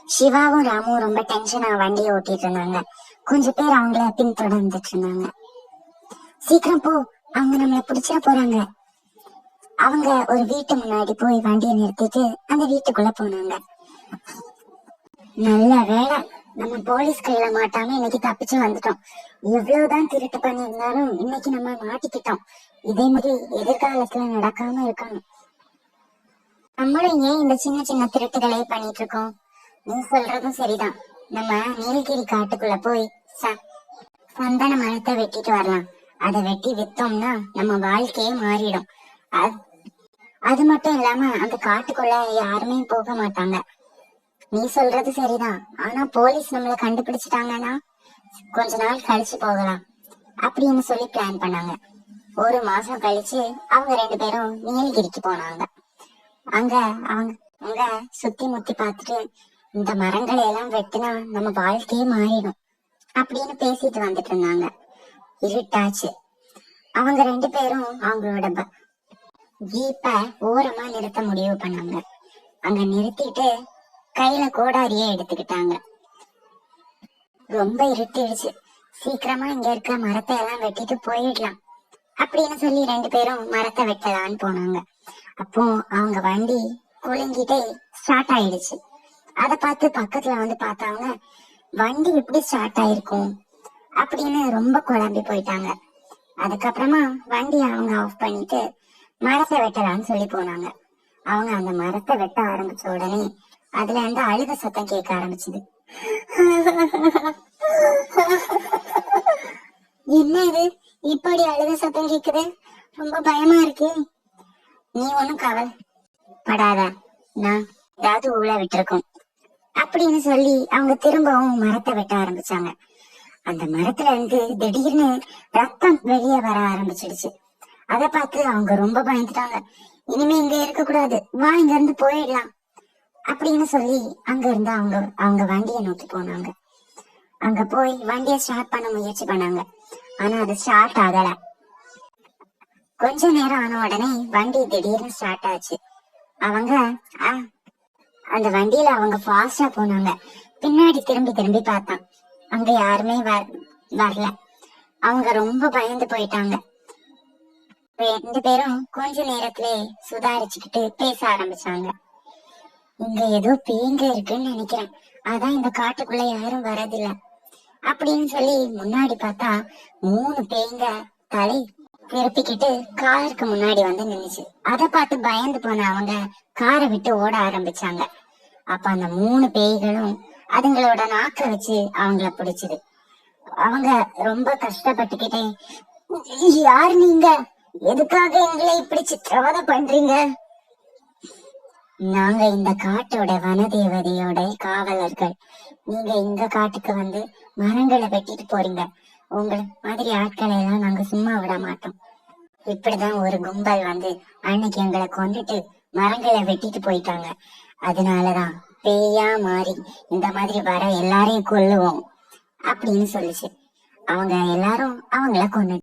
சிவாவும் ராமும் ரொம்ப டென்ஷனா வண்டியை ஓட்டிட்டு இருந்தாங்க. கொஞ்சம் பேர் அவங்கள பின்தொடர்ந்துட்டு இருந்தாங்க. சீக்கிரம் போ, அவங்க நம்மள பிடிச்சிட போறாங்க. அவங்க ஒரு வீட்டு முன்னாடி போய் வண்டியை நிறுத்திட்டு அந்த வீட்டுக்குள்ள போனாங்க. நல்ல வேலை, நம்ம போலீஸ் கையில மாட்டாம இன்னைக்கு தப்பிச்சு வந்துட்டோம். எவ்வளவுதான் திருட்டு பண்ணியிருந்தாலும் இன்னைக்கு நம்ம மாட்டிக்கிட்டோம். இதே மாதிரி எதிர்காலத்துல நடக்காம இருக்கணும். நம்மளும் ஏன் இந்த சின்ன சின்ன திருட்டுகளே பண்ணிட்டு இருக்கோம்? நீ சொல்றதும் சரிதான். நம்ம நீலகிரி காட்டுக்குள்ள போய் சந்தன மரத்தை வெட்டிட்டு வரலாம். அதை வெட்டி வித்தோம்னா நம்ம வாழ்க்கையே மாறிடும். அது மட்டும் இல்லாம அந்த காட்டுக்குள்ள யாருமே போக மாட்டாங்க. நீ சொல்றது சரிதான். ஆனா போலீஸ் நம்மள கண்டுபிடிச்சிட்டாங்கன்னா கொஞ்ச நாள் கழிச்சு போகலாம் அப்படின்னு சொல்லி பிளான் பண்ணாங்க. ஒரு மாசம் கழிச்சு அவங்க 2 பேரும் நீலகிரிக்கு போனாங்க. அங்க அவங்க சுத்தி முத்தி பார்த்துட்டு, இந்த மரங்களை எல்லாம் வெட்டினா நம்ம வாழ்க்கையே மாறிடும் அப்படின்னு பேசிட்டு வந்துட்டு இருந்தாங்க. இருட்டாச்சு. அவங்க 2 பேரும் அவங்களோட ஜீப்ப ஓரமா நிறுத்த முடிவு பண்ணாங்க. அங்க நிறுத்திட்டு கையில கோடாரியே எடுத்துக்கிட்டாங்க. ரொம்ப இருட்டிடுச்சு, சீக்கிரமா இங்க இருக்க மரத்தை எல்லாம் வெட்டிட்டு போயிடலாம் அப்படின்னு சொல்லி 2 பேரும் மரத்தை வெட்டலான்னு போனாங்க. அப்போ அவங்க வண்டி குலுங்கிட்டே ஸ்டார்ட் ஆயிடுச்சு. அதை பார்த்து பக்கத்துல வந்து பார்த்தாங்க. வண்டி எப்படி ஸ்டார்ட் ஆயிருக்கும் அப்படின்னு ரொம்ப குழம்பி போயிட்டாங்க. அதுக்கப்புறமா வண்டி அவங்க ஆஃப் பண்ணிட்டு மரத்தை வெட்டலான்னு சொல்லி போனாங்க. அவங்க அந்த மரத்தை வெட்ட ஆரம்பிச்ச உடனே அதுல இருந்து அழுக சத்தம் கேட்க ஆரம்பிச்சுது. என்ன இது, இப்படி அழுக சத்தம் கேக்குது? ரொம்ப பயமா இருக்கு. நீ ஒண்ணும் கவலைப்படாத, நான் ஏதாவது ஊழ விட்டுருக்கோம் அப்படின்னு சொல்லி அவங்க திரும்பவும் மரத்தை வெட்ட ஆரம்பிச்சாங்க. அந்த மரத்துல இருந்து திடீர்னு ரத்தம் வெளியே வர ஆரம்பிச்சிடுச்சு. அதை பார்த்து அவங்க ரொம்ப பயந்துட்டாங்க. இனிமே இங்க இருக்க கூடாது, வா இங்க இருந்து போயிடலாம் அப்படின்னு சொல்லி அங்க இருந்து அவங்க வண்டியை நோக்கி போனாங்க. அங்க போய் வண்டியை ஸ்டார்ட் பண்ண முயற்சி பண்ணாங்க. ஆனா அது ஸ்டார்ட் ஆகல. கொஞ்ச நேரம் ஆன உடனே வண்டி திடீர்னு ஸ்டார்ட் ஆச்சு. அவங்க அந்த வண்டியில அவங்க ஃபாஸ்டா போனாங்க. பின்னாடி திரும்பி திரும்பி பார்த்தான், அங்க யாருமே வரல. அவங்க ரொம்ப பயந்து போயிட்டாங்க. 2 பேரும் கொஞ்ச நேரத்திலே சுதாரிச்சுக்கிட்டு பேச ஆரம்பிச்சாங்க. இங்க ஏதோ பேங்க இருக்குன்னு நினைக்கிறேன், அதான் இந்த காட்டுக்குள்ள யாரும் வரதில்ல அப்படின்னு சொல்லி முன்னாடி பார்த்தா 3 பேங்க தலை திருப்பிக்கிட்டு காருக்கு முன்னாடி வந்து நின்னுச்சு. அதை பார்த்து பயந்து போன அவங்க காரை விட்டு ஓட ஆரம்பிச்சாங்க. அப்ப அந்த 3 பேய்களும் அதுங்களோட நாக்க வச்சு அவங்கள பிடிச்சுது. அவங்க ரொம்ப கஷ்டப்பட்டுக்கிட்டே, யார் நீங்க, எதுக்காக எங்களை இப்படி சித்திரவதை பண்றீங்க? நாங்க இந்த காட்டோட வனதேவதையோட காவலர்கள். நீங்க இந்த காட்டுக்கு வந்து மரங்களை வெட்டிட்டு போறீங்க. உங்களை மாதிரி ஆட்களை எல்லாம் நாங்க சும்மா விட மாட்டோம். இப்படிதான் ஒரு கும்பல் வந்து அன்னைக்கு எங்களை கொண்டுட்டு மரங்களை வெட்டிட்டு போயிட்டாங்க. அதனாலதான் பேயா மாறி இந்த மாதிரி வர எல்லாரையும் கொல்லுவோம் அப்படின்னு சொல்லிச்சு. அவங்க எல்லாரும் அவங்கள கொண்டு